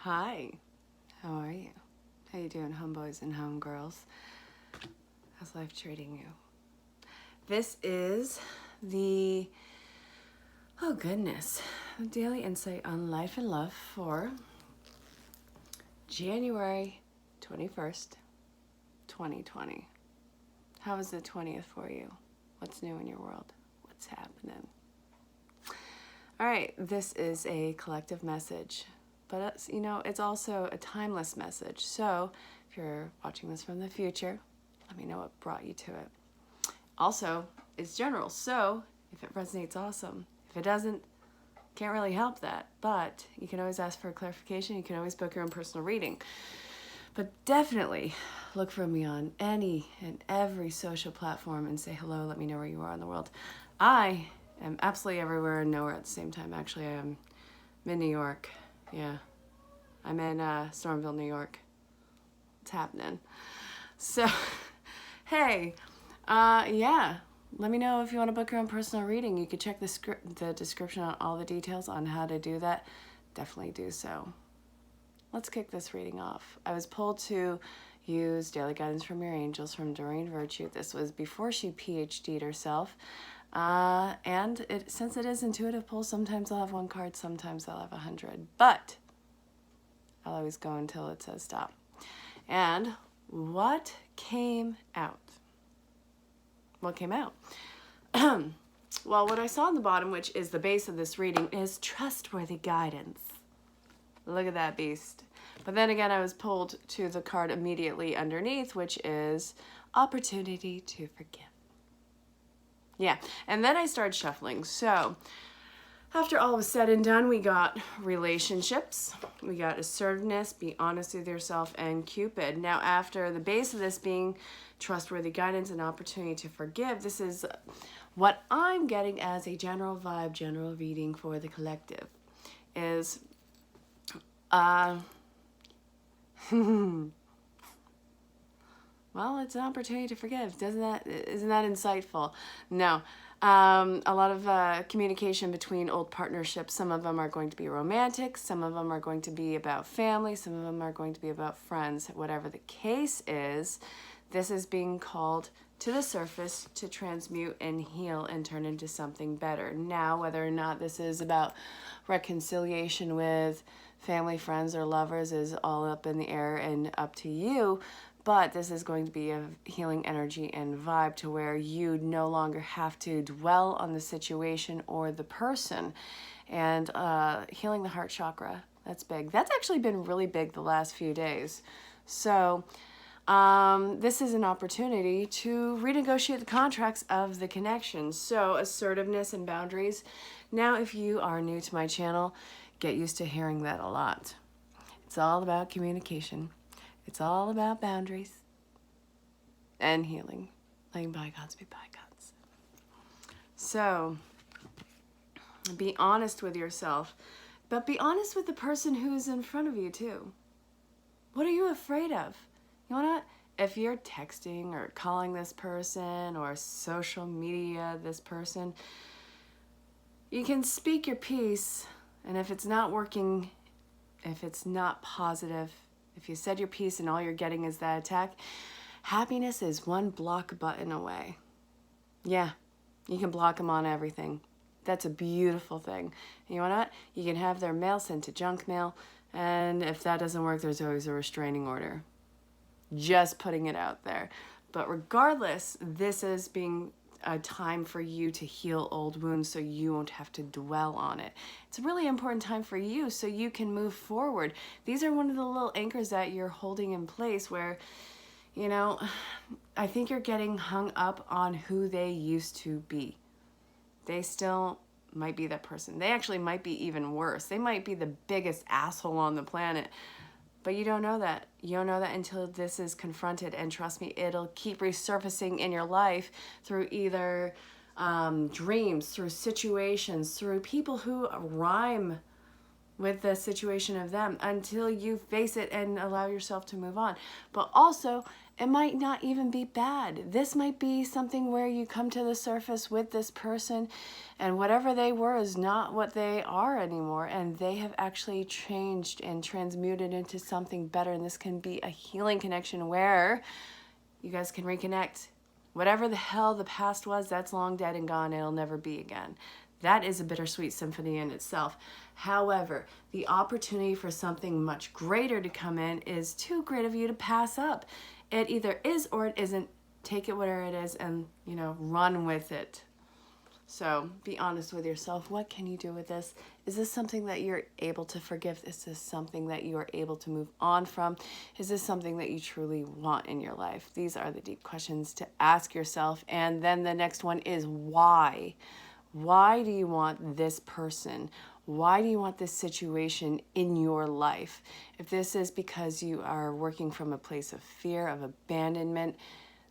Hi, how are you? How you doing, homeboys and homegirls? How's life treating you? This is the, oh goodness, daily insight on life and love for January 21st, 2020. How was the 20th for you? What's new in your world? What's happening? All right, this is a collective message, but it's also a timeless message. So if you're watching this from the future, let me know what brought you to it. Also, it's general, so if it resonates, awesome. If it doesn't, can't really help that, but you can always ask for clarification. You can always book your own personal reading. But definitely look for me on any and every social platform and say hello. Let me know where you are in the world. I am absolutely everywhere and nowhere at the same time. Actually, I'm in New York. Yeah, I'm in Stormville, New York. It's happening. So, hey, yeah. Let me know if you want to book your own personal reading. You can check the description on all the details on how to do that. Definitely do so. Let's kick this reading off. I was pulled to use Daily Guidance from Your Angels from Doreen Virtue. This was before she PhD'd herself. And since it is intuitive pull, sometimes I'll have one card, sometimes I'll have 100. But I'll always go until it says stop. And what came out? What came out? Well, what I saw on the bottom, which is the base of this reading, is trustworthy guidance. Look at that beast. But then again, I was pulled to the card immediately underneath, which is opportunity to forgive. Yeah, and then I started shuffling. So after all was said and done, we got relationships, we got assertiveness, be honest with yourself, and Cupid. Now, after the base of this being trustworthy guidance and opportunity to forgive, this is what I'm getting as a general vibe, general reading for the collective is, well, it's an opportunity to forgive. Isn't that insightful? No. A lot of communication between old partnerships. Some of them are going to be romantic. Some of them are going to be about family. Some of them are going to be about friends. Whatever the case is, this is being called to the surface to transmute and heal and turn into something better. Now, whether or not this is about reconciliation with family, friends, or lovers is all up in the air and up to you. But this is going to be a healing energy and vibe to where you no longer have to dwell on the situation or the person. And healing the heart chakra, that's big. That's actually been really big the last few days. So this is an opportunity to renegotiate the contracts of the connection. So assertiveness and boundaries. Now, if you are new to my channel, get used to hearing that a lot. It's all about communication. It's all about boundaries and healing, letting bygones be bygones. So, be honest with yourself, but be honest with the person who's in front of you too. What are you afraid of? You know what? If you're texting or calling this person or social media this person, you can speak your piece, and if it's not working, if it's not positive, if you said your piece and all you're getting is that attack, happiness is one block button away. Yeah, you can block them on everything. That's a beautiful thing. And you know what? You can have their mail sent to junk mail, and if that doesn't work, there's always a restraining order. Just putting it out there. But regardless, this is being a time for you to heal old wounds so you won't have to dwell on it. It's a really important time for you so you can move forward. These are one of the little anchors that you're holding in place where, I think you're getting hung up on who they used to be. They still might be that person. They actually might be even worse. They might be the biggest asshole on the planet. But you don't know that. You don't know that until this is confronted. And trust me, it'll keep resurfacing in your life through either dreams, through situations, through people who rhyme with the situation of them until you face it and allow yourself to move on. But also, It might not even be bad. This might be something where you come to the surface with this person and whatever they were is not what they are anymore, and they have actually changed and transmuted into something better, and this can be a healing connection where you guys can reconnect. Whatever the hell the past was, that's long dead and gone. It'll never be again. That is a bittersweet symphony in itself. However, the opportunity for something much greater to come in is too great of you to pass up. It either is or it isn't. Take it whatever it is and, you know, run with it. So be honest with yourself. What can you do with this? Is this something that you're able to forgive? Is this something that you are able to move on from? Is this something that you truly want in your life? These are the deep questions to ask yourself. And then the next one is why? Why do you want this person? Why do you want this situation in your life? If this is because you are working from a place of fear, of abandonment,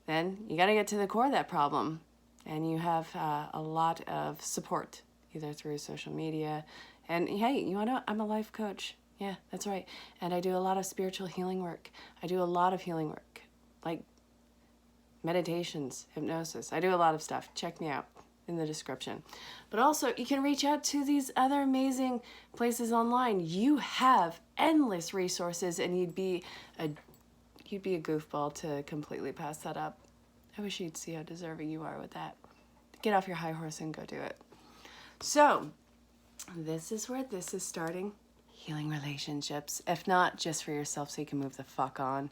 then you got to get to the core of that problem. And you have a lot of support, either through social media. And hey, you want to know, I'm a life coach. Yeah, that's right. And I do a lot of spiritual healing work. I do a lot of healing work, like meditations, hypnosis. I do a lot of stuff. Check me out in the description. But also, you can reach out to these other amazing places online. You have endless resources, and you'd be a goofball to completely pass that up. I wish you'd see how deserving you are with that. Get off your high horse and go do it. So, this is where this is starting. Healing relationships. If not, just for yourself so you can move the fuck on.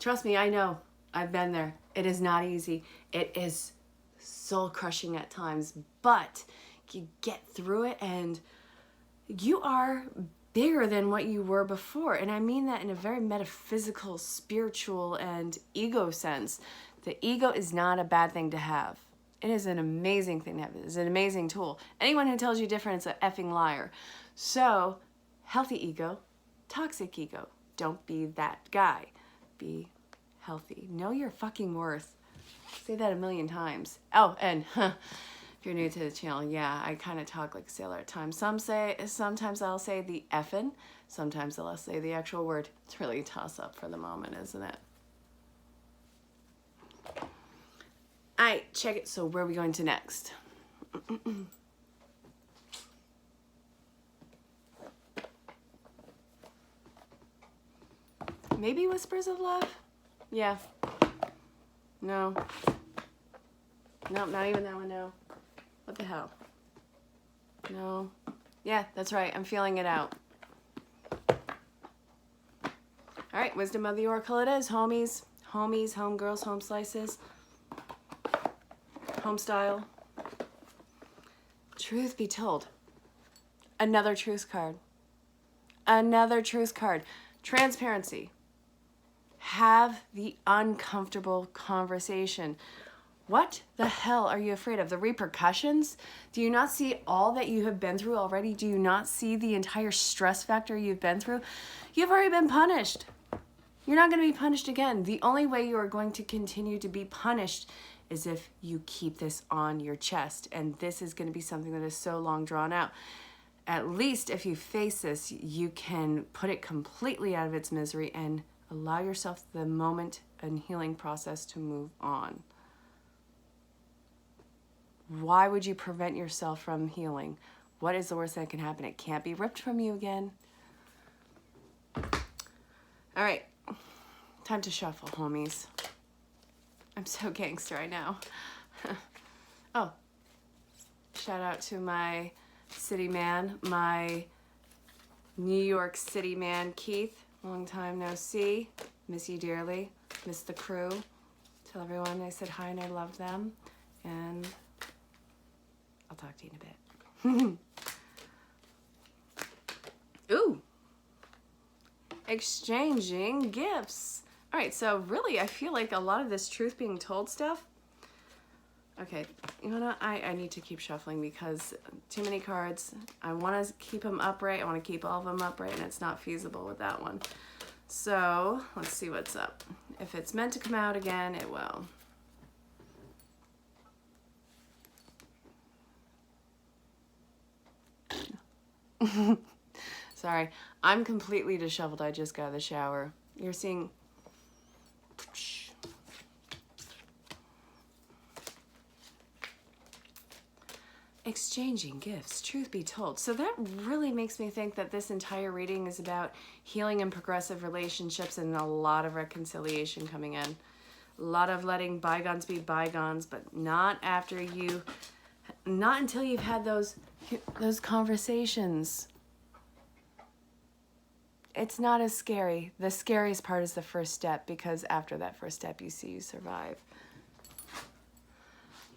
Trust me, I know. I've been there. It is not easy. It is soul crushing at times. But you get through it and you are bigger than what you were before. And I mean that in a very metaphysical, spiritual, and ego sense. The ego is not a bad thing to have. It is an amazing thing to have. It is an amazing tool. Anyone who tells you different is an effing liar. So, healthy ego, toxic ego. Don't be that guy. Be healthy. Know your fucking worth. Say that a million times. Oh, and if you're new to the channel, yeah, I kind of talk like a sailor at times. Sometimes I'll say the effing, sometimes I'll say the actual word. It's really a toss-up for the moment, isn't it? All right, check it. So where are we going to next? Maybe whispers of love? Yeah. No. Nope, not even that one, no. What the hell? No. Yeah, that's right. I'm feeling it out. All right, wisdom of the oracle it is, homies. Homies, homegirls, home slices. Home style. Truth be told. Another truth card. Another truth card. Transparency. Have the uncomfortable conversation. What the hell are you afraid of? The repercussions? Do you not see all that you have been through already? Do you not see the entire stress factor you've been through? You've already been punished. You're not going to be punished again. The only way you are going to continue to be punished is if you keep this on your chest. And this is going to be something that is so long drawn out. At least if you face this, you can put it completely out of its misery and allow yourself the moment and healing process to move on. Why would you prevent yourself from healing? What is the worst that can happen? It can't be ripped from you again. All right, time to shuffle, homies. I'm so gangster, I know. Oh, shout out to my city man, my New York City man, Keith. Long time no see. Miss you dearly. Miss the crew. Tell everyone I said hi and I love them. And I'll talk to you in a bit. Ooh. Exchanging gifts. All right, so really I feel like a lot of this truth being told stuff. Okay, you know what? I need to keep shuffling because too many cards. I want to keep them upright. I want to keep all of them upright, and it's not feasible with that one. So let's see what's up. If it's meant to come out again, it will. Sorry, I'm completely disheveled. I just got out of the shower. You're seeing exchanging gifts, truth be told. So that really makes me think that this entire reading is about healing and progressive relationships and a lot of reconciliation coming in. A lot of letting bygones be bygones, but not until you've had those conversations. It's not as scary. The scariest part is the first step, because after that first step, you see you survive.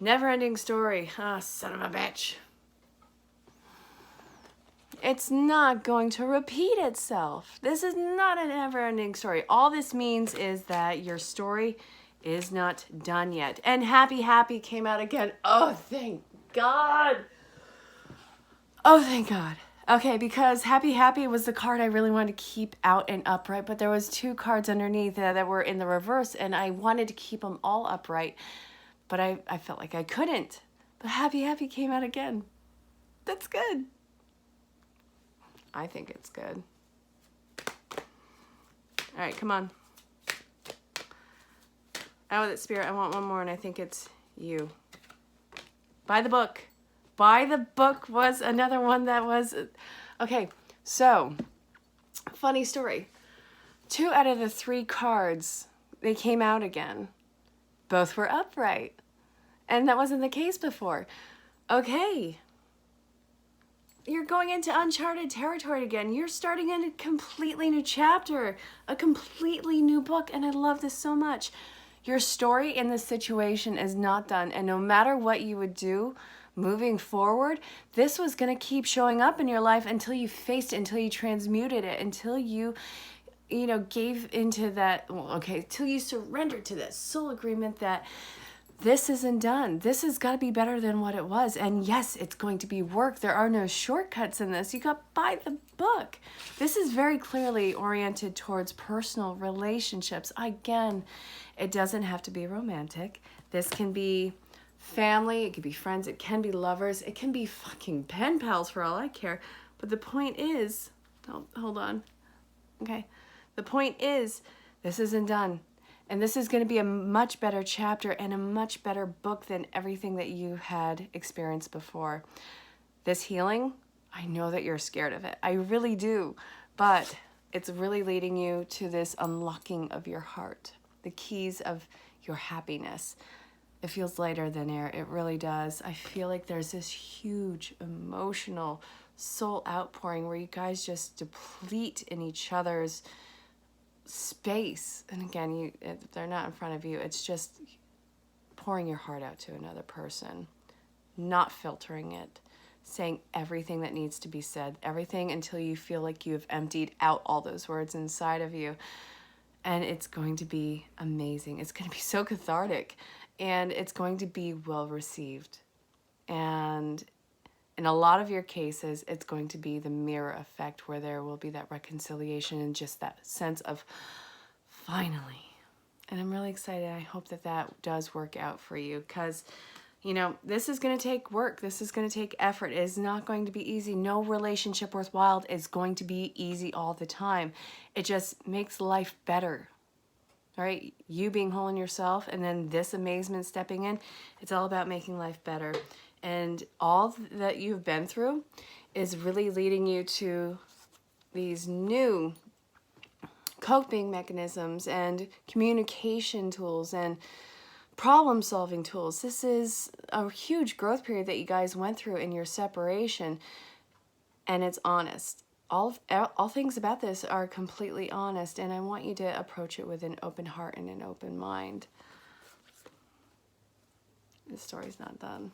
Never-ending story. Ah, son of a bitch. It's not going to repeat itself. This is not a never-ending story. All this means is that your story is not done yet. And Happy came out again. Oh, thank God. Oh, thank God. Okay, because Happy was the card I really wanted to keep out and upright, but there was 2 cards underneath that were in the reverse, and I wanted to keep them all upright. But I felt like I couldn't. But Happy came out again. That's good. I think it's good. All right, come on. Out with it, Spirit. I want one more, and I think it's you. Buy the book. Buy the book was another one that was... Okay, so, funny story. 2 out of the 3 cards, they came out again. Both were upright. And that wasn't the case before. Okay. You're going into uncharted territory again. You're starting in a completely new chapter, a completely new book, and I love this so much. Your story in this situation is not done, and no matter what you would do moving forward, this was going to keep showing up in your life until you faced it, until you transmuted it, until you gave into that, till you surrendered to that soul agreement that this isn't done. This has got to be better than what it was. And yes, it's going to be work. There are no shortcuts in this. You got to buy the book. This is very clearly oriented towards personal relationships. Again, it doesn't have to be romantic. This can be family. It can be friends. It can be lovers. It can be fucking pen pals for all I care. But the point is, hold on. Okay. The point is, this isn't done. And this is going to be a much better chapter and a much better book than everything that you had experienced before. This healing, I know that you're scared of it. I really do. But it's really leading you to this unlocking of your heart, the keys of your happiness. It feels lighter than air. It really does. I feel like there's this huge emotional soul outpouring where you guys just deplete in each other's space. And again, if they're not in front of you, it's just pouring your heart out to another person, not filtering it, saying everything that needs to be said, everything until you feel like you have emptied out all those words inside of you. And it's going to be amazing. It's going to be so cathartic, and it's going to be well received. And in a lot of your cases, it's going to be the mirror effect, where there will be that reconciliation and just that sense of finally. And I'm really excited. I hope that that does work out for you, because, this is going to take work. This is going to take effort. It is not going to be easy. No relationship worthwhile is going to be easy all the time. It just makes life better. All right? You being whole in yourself, and then this amazement stepping in, it's all about making life better. And all that you've been through is really leading you to these new coping mechanisms and communication tools and problem-solving tools. This is a huge growth period that you guys went through in your separation, and it's honest. All things about this are completely honest, and I want you to approach it with an open heart and an open mind. This story's not done.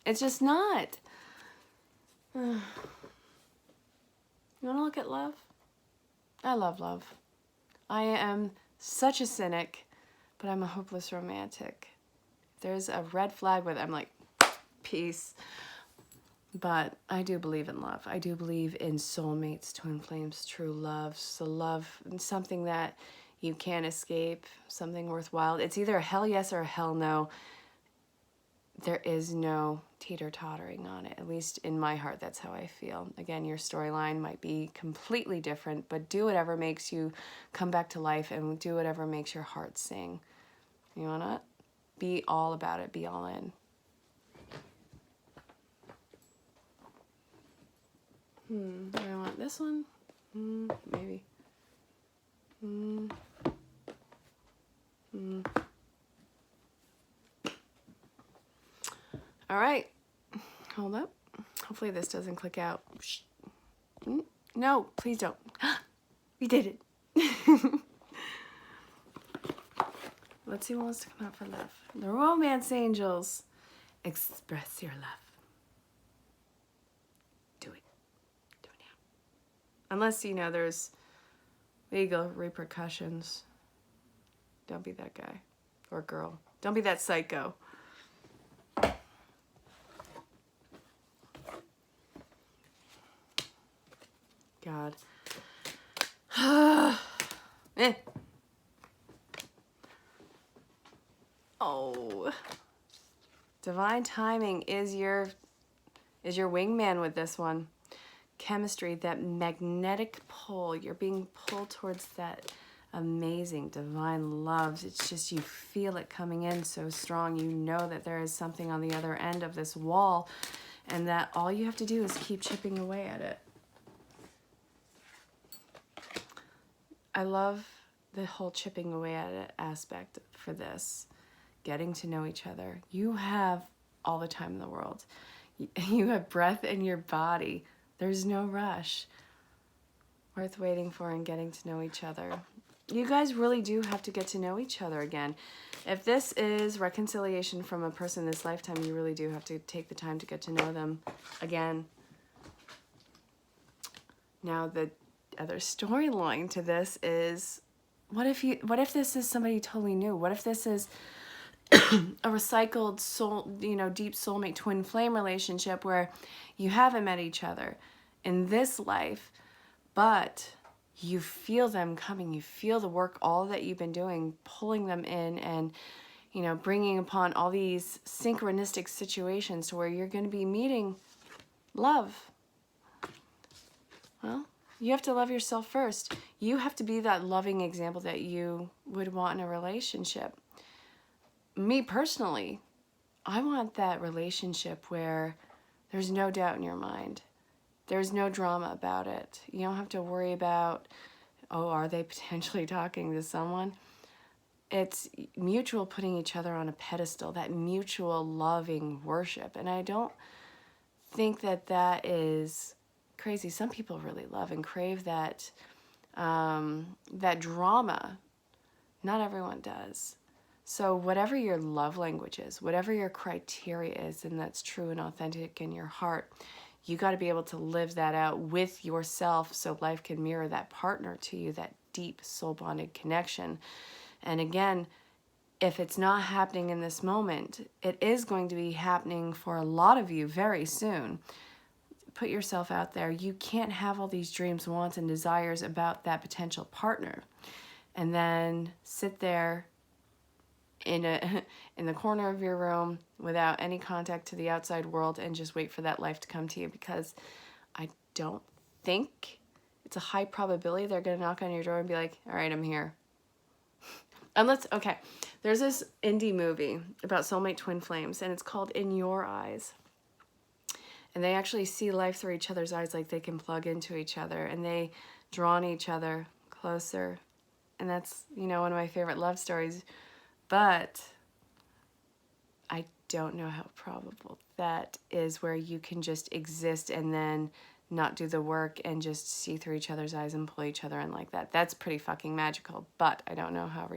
It's just not. You want to look at love? I love love. I am such a cynic, but I'm a hopeless romantic. There's a red flag with it, I'm like, peace. But I do believe in love. I do believe in soulmates, twin flames, true love. So love, something that you can't escape, something worthwhile. It's either a hell yes or a hell no. There is no teeter-tottering on it. At least in my heart, that's how I feel. Again, your storyline might be completely different, but do whatever makes you come back to life, and do whatever makes your heart sing. You wanna be all about it, be all in. Do I want this one? Maybe. All right. Hold up. Hopefully this doesn't click out. No, please don't. We did it. Let's see who wants to come out for love. The romance angels. Express your love. Do it. Do it now. Unless, you know, there's legal repercussions. Don't be that guy or girl. Don't be that psycho. God. Oh. Divine timing is your wingman with this one. Chemistry, that magnetic pull. You're being pulled towards that amazing divine love. It's just you feel it coming in so strong. You know that there is something on the other end of this wall, and that all you have to do is keep chipping away at it. I love the whole chipping away at it aspect for this. Getting to know each other. You have all the time in the world. You have breath in your body. There's no rush. Worth waiting for and getting to know each other. You guys really do have to get to know each other again. If this is reconciliation from a person this lifetime, you really do have to take the time to get to know them again. Now, the other storyline to this is, what if this is somebody totally new? What if this is a recycled soul, you know, deep soulmate twin flame relationship where you haven't met each other in this life, but you feel them coming, you feel the work, all that you've been doing, pulling them in and, you know, bringing upon all these synchronistic situations to where you're going to be meeting love. Well, you have to love yourself first. You have to be that loving example that you would want in a relationship. Me personally, I want that relationship where there's no doubt in your mind. There's no drama about it. You don't have to worry about, oh, are they potentially talking to someone? It's mutual putting each other on a pedestal, that mutual loving worship. And I don't think that that is crazy. Some people really love and crave that, that drama. Not everyone does. So whatever your love language is, whatever your criteria is, and that's true and authentic in your heart, you got to be able to live that out with yourself so life can mirror that partner to you, that deep soul bonded connection. And again, if it's not happening in this moment, it is going to be happening for a lot of you very soon. Put yourself out there. You can't have all these dreams, wants, and desires about that potential partner and then sit there in the corner of your room without any contact to the outside world and just wait for that life to come to you, because I don't think it's a high probability they're going to knock on your door and be like, all right, I'm here. Unless, okay, there's this indie movie about soulmate twin flames, and it's called In Your Eyes. And they actually see life through each other's eyes, like they can plug into each other, and they draw on each other closer. And that's, you know, one of my favorite love stories. But I don't know how probable that is, where you can just exist and then not do the work and just see through each other's eyes and pull each other in like that. That's pretty fucking magical, but I don't know how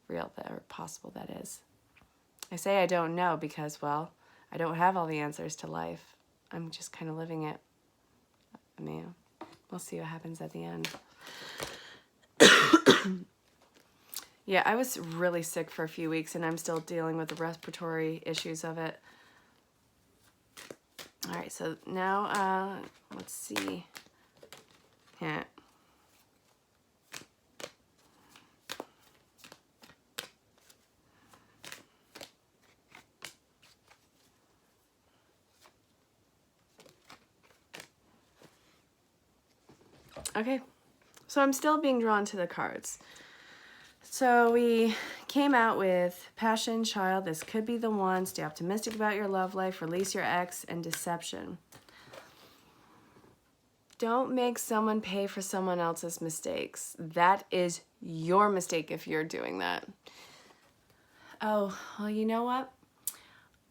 real that or possible that is. I say I don't know because, well, I don't have all the answers to life. I'm just kind of living it. I mean, we'll see what happens at the end. Yeah, I was really sick for a few weeks, and I'm still dealing with the respiratory issues of it. All right, so now, let's see. Yeah. Okay, so I'm still being drawn to the cards. So we came out with passion, child, this could be the one, stay optimistic about your love life, release your ex, and deception. Don't make someone pay for someone else's mistakes. That is your mistake if you're doing that. Oh, well, you know what?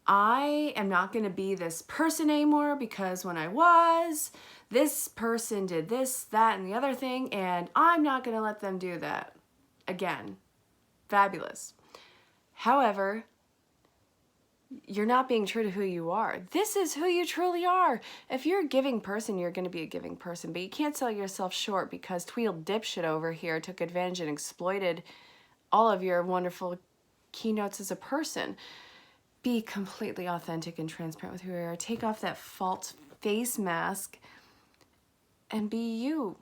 I am not going to be this person anymore because when I was, this person did this, that, and the other thing, and I'm not going to let them do that again. Fabulous. However, you're not being true to who you are. This is who you truly are. If you're a giving person, you're going to be a giving person, but you can't sell yourself short because Tweedle dipshit over here took advantage and exploited all of your wonderful keynotes as a person. Be completely authentic and transparent with who you are. Take off that false face mask and be you.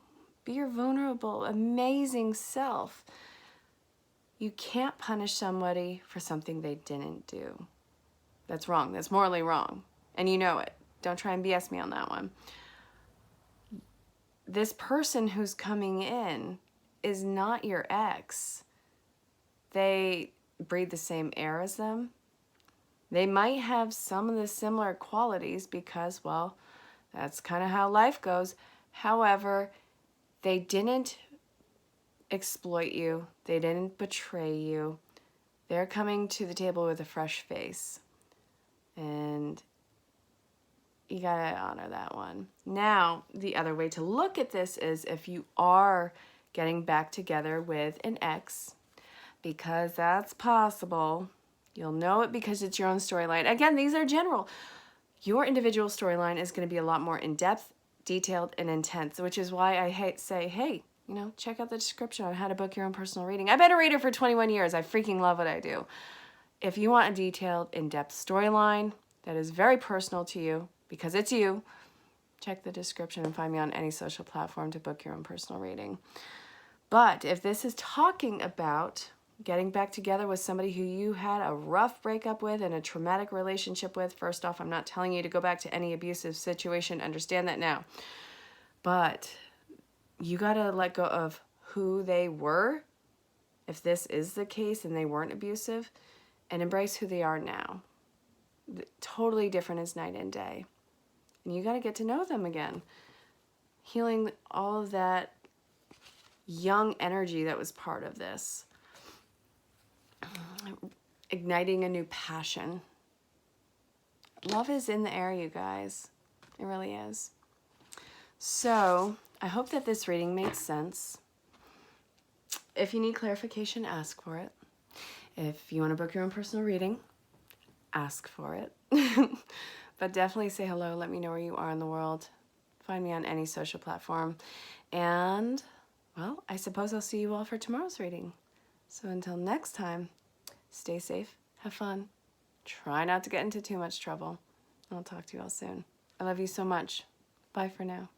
Be your vulnerable, amazing self. You can't punish somebody for something they didn't do. That's wrong. That's morally wrong. And you know it. Don't try and BS me on that one. This person who's coming in is not your ex. They breathe the same air as them. They might have some of the similar qualities because, well, that's kind of how life goes. However, they didn't exploit you. They didn't betray you. They're coming to the table with a fresh face. And you gotta honor that one. Now, the other way to look at this is if you are getting back together with an ex, because that's possible. You'll know it because it's your own storyline. Again, these are general. Your individual storyline is going to be a lot more in-depth, detailed, and intense, which is why I say, hey, you know, check out the description on how to book your own personal reading. I've been a reader for 21 years. I freaking love what I do. If you want a detailed, in-depth storyline that is very personal to you, because it's you, check the description and find me on any social platform to book your own personal reading. But if this is talking about getting back together with somebody who you had a rough breakup with and a traumatic relationship with, first off, I'm not telling you to go back to any abusive situation. Understand that now. But you got to let go of who they were, if this is the case and they weren't abusive, and embrace who they are now. Totally different as night and day. And you got to get to know them again. Healing all of that young energy that was part of this. Igniting a new passion. Love is in the air, you guys. It really is. So, I hope that this reading made sense. If you need clarification, ask for it. If you want to book your own personal reading, ask for it. But definitely say hello. Let me know where you are in the world. Find me on any social platform. And, well, I suppose I'll see you all for tomorrow's reading. So until next time, stay safe, have fun, try not to get into too much trouble. I'll talk to you all soon. I love you so much. Bye for now.